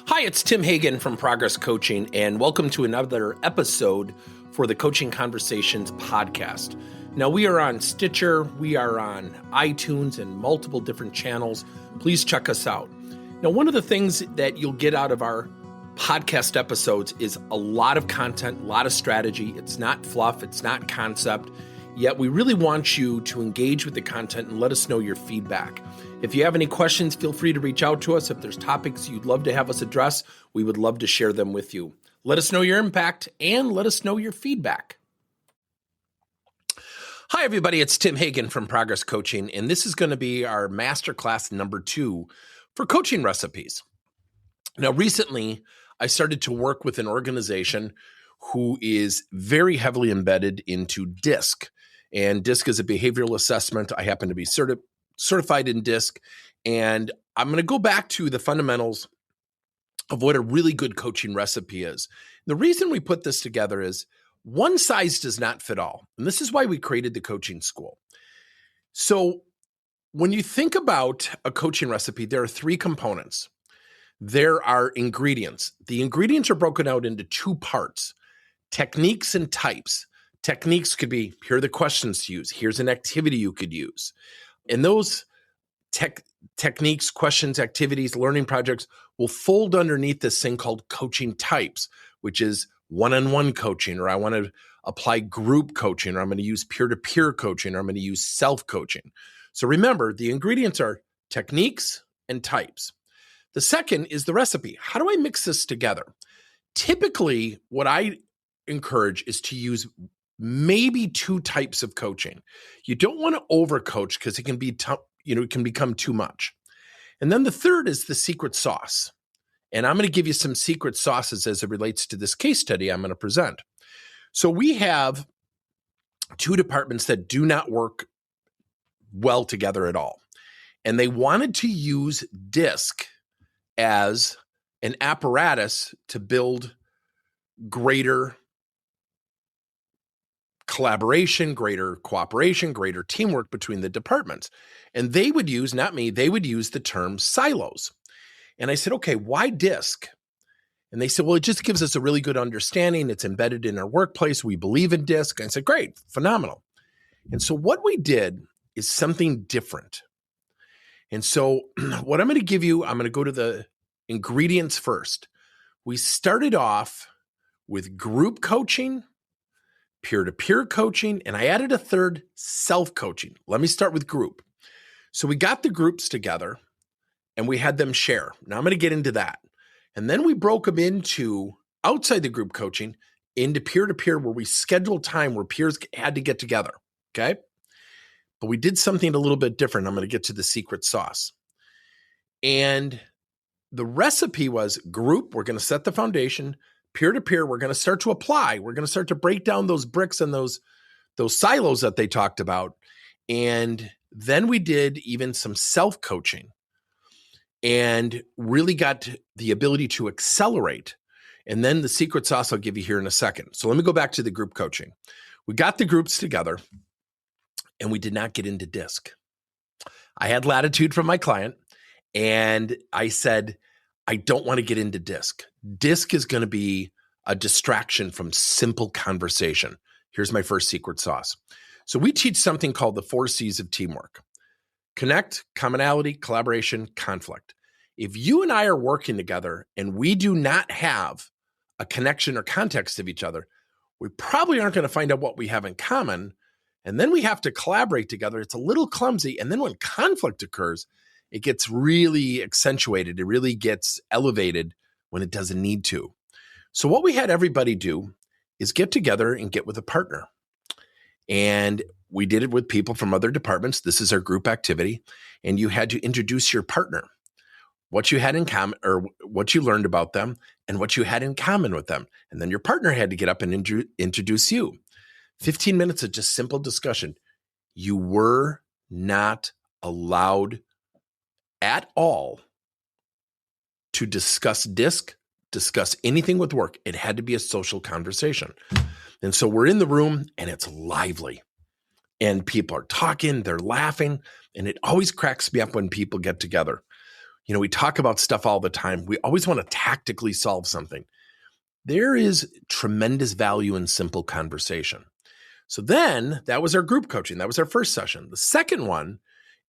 Hi, it's Tim Hagen from Progress Coaching, and welcome to another episode for the Coaching Conversations podcast. Now, we are on Stitcher, we are on iTunes, and multiple different channels. Please check us out. Now, one of the things that you'll get out of our podcast episodes is a lot of content, a lot of strategy. It's not fluff, it's not concept, yet we really want you to engage with the content and let us know your feedback. If you have any questions, feel free to reach out to us. If there's topics you'd love to have us address, we would love to share them with you. Let us know your impact and let us know your feedback. Hi, everybody. It's Tim Hagen from Progress Coaching, and this is going to be our masterclass number 2 for coaching recipes. Now, recently, I started to work with an organization who is very heavily embedded into DISC, and DISC is a behavioral assessment. I happen to be certified in DISC, and I'm going to go back to the fundamentals of what a really good coaching recipe is. The reason we put this together is one size does not fit all, and this is why we created the coaching school. So when you think about a coaching recipe, there are 3 components. There are ingredients. The ingredients are broken out into 2 parts, techniques and types. Techniques could be, here are the questions to use. Here's an activity you could use. And those techniques, questions, activities, learning projects will fold underneath this thing called coaching types, which is one-on-one coaching, or I want to apply group coaching, or I'm going to use peer-to-peer coaching, or I'm going to use self-coaching. So remember, the ingredients are techniques and types. The second is the recipe. How do I mix this together? Typically, what I encourage is to use maybe 2 types of coaching. You don't want to overcoach because it can be it can become too much. And then the third is the secret sauce. And I'm going to give you some secret sauces as it relates to this case study I'm going to present. So we have 2 departments that do not work well together at all. And they wanted to use DISC as an apparatus to build greater collaboration, greater cooperation, greater teamwork between the departments. And they would use, not me, they would use the term silos. And I said, okay, why DISC? And they said, well, it just gives us a really good understanding. It's embedded in our workplace. We believe in DISC. And I said, great, phenomenal. And so what we did is something different. And so what I'm going to give you, I'm going to go to the ingredients first. We started off with group coaching, peer-to-peer coaching, and I added a third, self-coaching. Let me start with group. So we got the groups together and we had them share. Now I'm going to get into that. And then we broke them into, outside the group coaching, into peer-to-peer where we scheduled time where peers had to get together, okay? But we did something a little bit different. I'm going to get to the secret sauce. And the recipe was group, we're going to set the foundation. Peer-to-peer, we're going to start to apply. We're going to start to break down those bricks and those silos that they talked about. And then we did even some self-coaching and really got the ability to accelerate. And then the secret sauce I'll give you here in a second. So let me go back to the group coaching. We got the groups together and we did not get into DISC. I had latitude from my client and I said, I don't want to get into DISC. DISC is going to be a distraction from simple conversation. Here's my first secret sauce. So we teach something called the 4 C's of teamwork. Connect, commonality, collaboration, conflict. If you and I are working together and we do not have a connection or context of each other, we probably aren't going to find out what we have in common. And then we have to collaborate together. It's a little clumsy. And then when conflict occurs, it gets really accentuated. It really gets elevated when it doesn't need to. So what we had everybody do is get together and get with a partner. And we did it with people from other departments. This is our group activity. And you had to introduce your partner, what you had in common or what you learned about them and what you had in common with them. And then your partner had to get up and introduce you. 15 minutes of just simple discussion. You were not allowed at all to discuss DISC, discuss anything with work. It had to be a social conversation. And so we're in the room and it's lively and people are talking, they're laughing. And it always cracks me up when people get together. We talk about stuff all the time. We always want to tactically solve something. There is tremendous value in simple conversation. So then that was our group coaching. That was our first session. The second one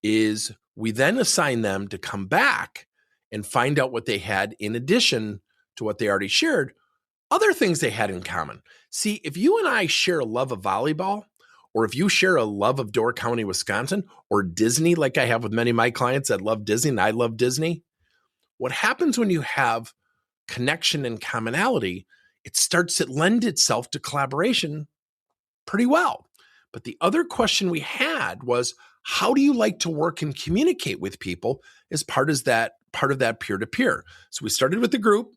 is we then assign them to come back and find out what they had in addition to what they already shared, other things they had in common. See, if you and I share a love of volleyball, or if you share a love of Door County, Wisconsin, or Disney, like I have with many of my clients that love Disney and I love Disney, what happens when you have connection and commonality, it lends itself to collaboration pretty well. But the other question we had was, how do you like to work and communicate with people as part of that peer-to-peer? So we started with the group,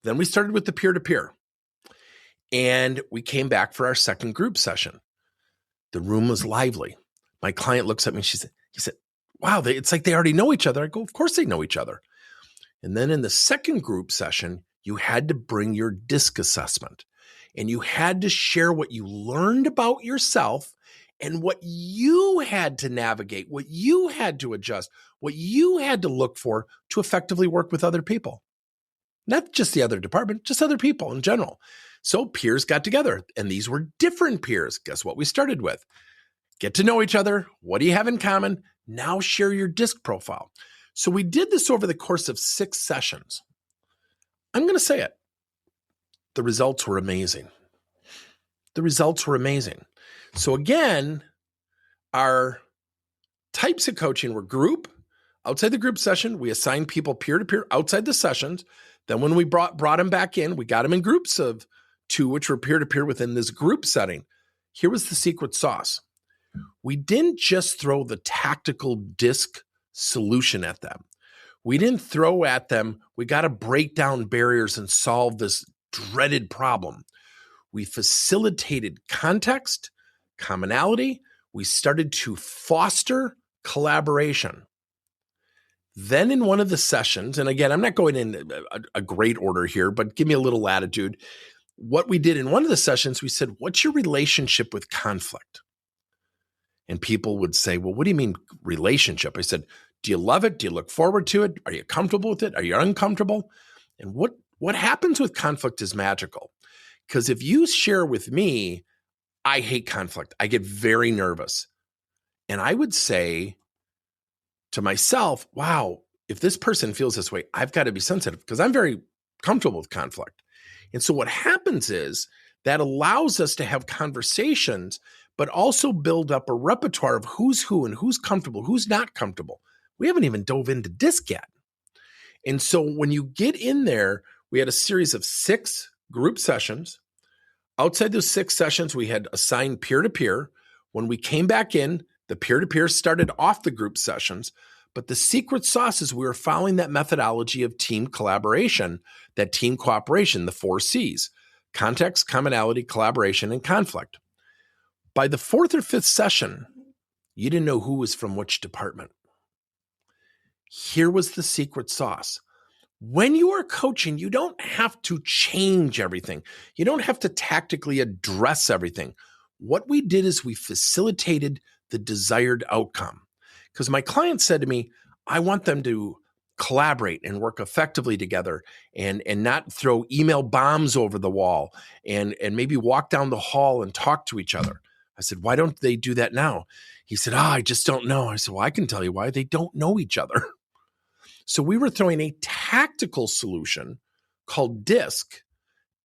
then we started with the peer-to-peer. And we came back for our second group session. The room was lively. My client looks at me and he said, wow, it's like they already know each other. I go, of course they know each other. And then in the second group session, you had to bring your DISC assessment and you had to share what you learned about yourself and what you had to navigate, what you had to adjust, what you had to look for to effectively work with other people. Not just the other department, just other people in general. So peers got together, and these were different peers. Guess what we started with? Get to know each other. What do you have in common? Now share your DISC profile. So we did this over the course of 6 sessions. I'm going to say it. The results were amazing. So again, our types of coaching were group. Outside the group session, we assigned people peer-to-peer outside the sessions. Then when we brought them back in, we got them in groups of 2, which were peer-to-peer within this group setting. Here was the secret sauce. We didn't just throw the tactical DISC solution at them. We didn't throw at them, we got to break down barriers and solve this dreaded problem. We facilitated context, commonality. We started to foster collaboration. Then in one of the sessions, and again, I'm not going in a great order here, but give me a little latitude. What we did in one of the sessions, we said, what's your relationship with conflict? And people would say, well, what do you mean relationship? I said, do you love it? Do you look forward to it? Are you comfortable with it? Are you uncomfortable? And what happens with conflict is magical. Because if you share with me, I hate conflict. I get very nervous. And I would say to myself, wow, if this person feels this way, I've got to be sensitive because I'm very comfortable with conflict. And so what happens is that allows us to have conversations, but also build up a repertoire of who's who and who's comfortable, who's not comfortable. We haven't even dove into DISC yet. And so when you get in there, we had a series of 6 group sessions. Outside those 6 sessions, we had assigned peer-to-peer. When we came back in, the peer-to-peer started off the group sessions, but the secret sauce is we were following that methodology of team collaboration, that team cooperation, the 4 C's: context, commonality, collaboration, and conflict. By the 4th or 5th session, you didn't know who was from which department. Here was the secret sauce. When you are coaching, you don't have to change everything. You don't have to tactically address everything. What we did is we facilitated the desired outcome. Because my client said to me, I want them to collaborate and work effectively together and not throw email bombs over the wall and maybe walk down the hall and talk to each other. I said, why don't they do that now? He said, I just don't know. I said, well, I can tell you why. They don't know each other. So we were throwing a tactical solution called DISC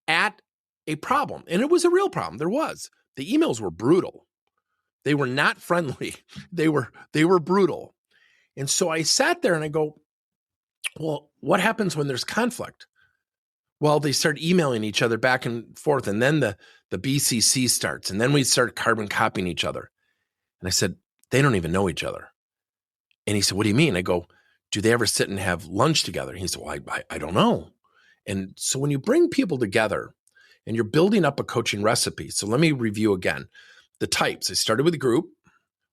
at a problem. And it was a real problem. There was. The emails were brutal. They were not friendly. They were brutal. And so I sat there and I go, well, what happens when there's conflict? Well, they start emailing each other back and forth. And then the BCC starts. And then we start carbon copying each other. And I said, they don't even know each other. And he said, what do you mean? I go, do they ever sit and have lunch together? And he said, well, I don't know. And so when you bring people together and you're building up a coaching recipe, so let me review again. The types, I started with a group.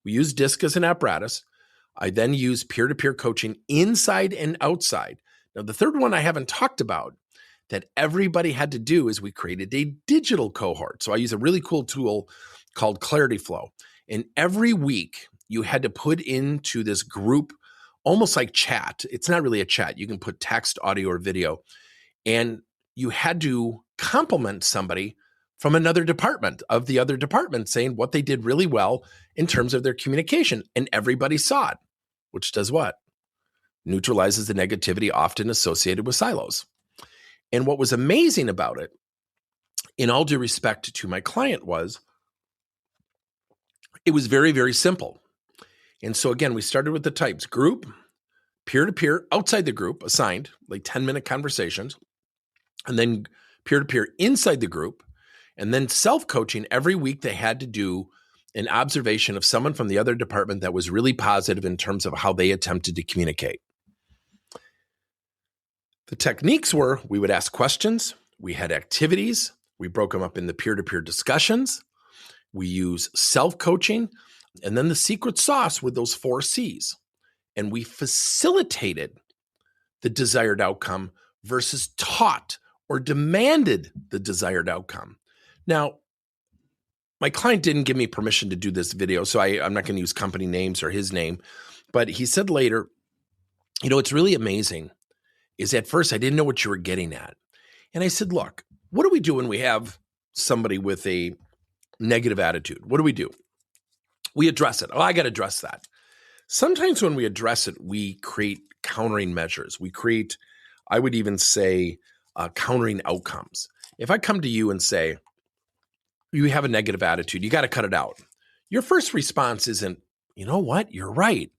We used DISC as an apparatus. I then used peer-to-peer coaching inside and outside. Now, the third one I haven't talked about that everybody had to do is we created a digital cohort. So I use a really cool tool called Clarity Flow. And every week you had to put into this group almost like chat. It's not really a chat. You can put text, audio, or video. And you had to compliment somebody from another department of the other department saying what they did really well in terms of their communication. And everybody saw it, which does what? Neutralizes the negativity often associated with silos. And what was amazing about it, in all due respect to my client, was it was very, very simple. And so again, we started with the types: group, peer-to-peer, outside the group, assigned, like 10-minute conversations, and then peer-to-peer inside the group, and then self-coaching. Every week they had to do an observation of someone from the other department that was really positive in terms of how they attempted to communicate. The techniques were, we would ask questions, we had activities, we broke them up into peer-to-peer discussions, we use self-coaching, and then the secret sauce with those 4 C's. And we facilitated the desired outcome versus taught or demanded the desired outcome. Now, my client didn't give me permission to do this video, so I'm not going to use company names or his name, but he said later, it's really amazing is at first I didn't know what you were getting at. And I said, look, what do we do when we have somebody with a negative attitude? What do we do? We address it. Oh, I got to address that. Sometimes when we address it, we create countering measures. We create, I would even say, countering outcomes. If I come to you and say, you have a negative attitude, you got to cut it out. Your first response isn't, you know what, you're right.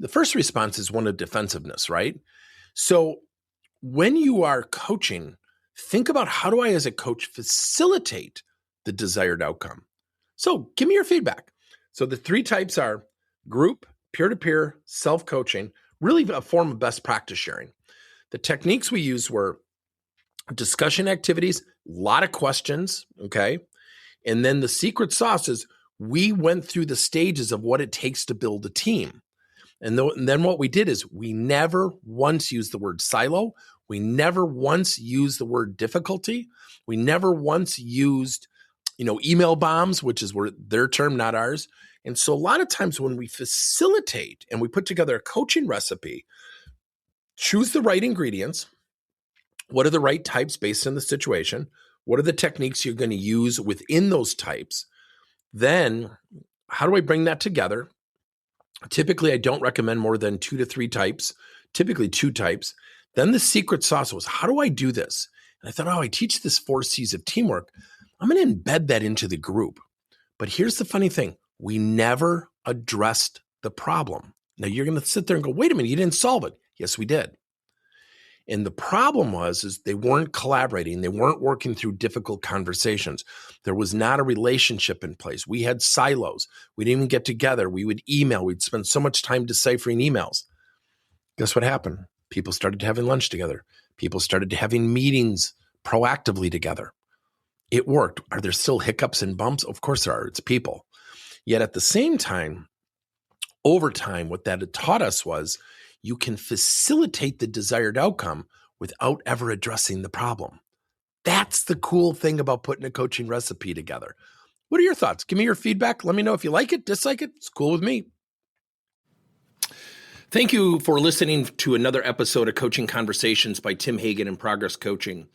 The first response is one of defensiveness, right? So when you are coaching, think about, how do I as a coach facilitate the desired outcome? So give me your feedback. So the 3 types are group, peer-to-peer, self-coaching, really a form of best practice sharing. The techniques we used were discussion activities, a lot of questions, okay? And then the secret sauce is we went through the stages of what it takes to build a team. And then what we did is we never once used the word silo. We never once used the word difficulty. We never once used, email bombs, which is their term, not ours. And so a lot of times when we facilitate and we put together a coaching recipe, choose the right ingredients. What are the right types based on the situation? What are the techniques you're going to use within those types? Then how do I bring that together? Typically, I don't recommend more than 2 to 3 types, typically 2 types. Then the secret sauce was, how do I do this? And I thought, I teach this 4 C's of teamwork. I'm going to embed that into the group. But here's the funny thing. We never addressed the problem. Now you're going to sit there and go, wait a minute, you didn't solve it. Yes, we did. And the problem is they weren't collaborating. They weren't working through difficult conversations. There was not a relationship in place. We had silos. We didn't even get together. We would email. We'd spend so much time deciphering emails. Guess what happened? People started having lunch together. People started having meetings proactively together. It worked. Are there still hiccups and bumps? Of course there are. It's people. Yet at the same time, over time, what that had taught us was you can facilitate the desired outcome without ever addressing the problem. That's the cool thing about putting a coaching recipe together. What are your thoughts? Give me your feedback. Let me know if you like it, dislike it. It's cool with me. Thank you for listening to another episode of Coaching Conversations by Tim Hagen and Progress Coaching.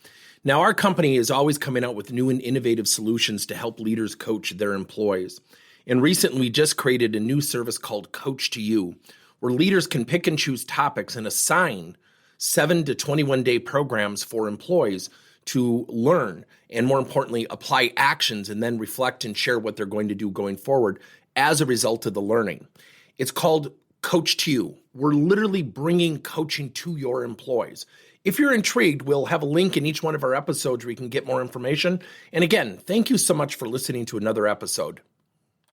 Now, our company is always coming out with new and innovative solutions to help leaders coach their employees. And recently, we just created a new service called Coach to You, where leaders can pick and choose topics and assign 7 to 21-day programs for employees to learn and, more importantly, apply actions and then reflect and share what they're going to do going forward as a result of the learning. It's called Coach to You. We're literally bringing coaching to your employees. If you're intrigued, we'll have a link in each one of our episodes where you can get more information. And again, thank you so much for listening to another episode.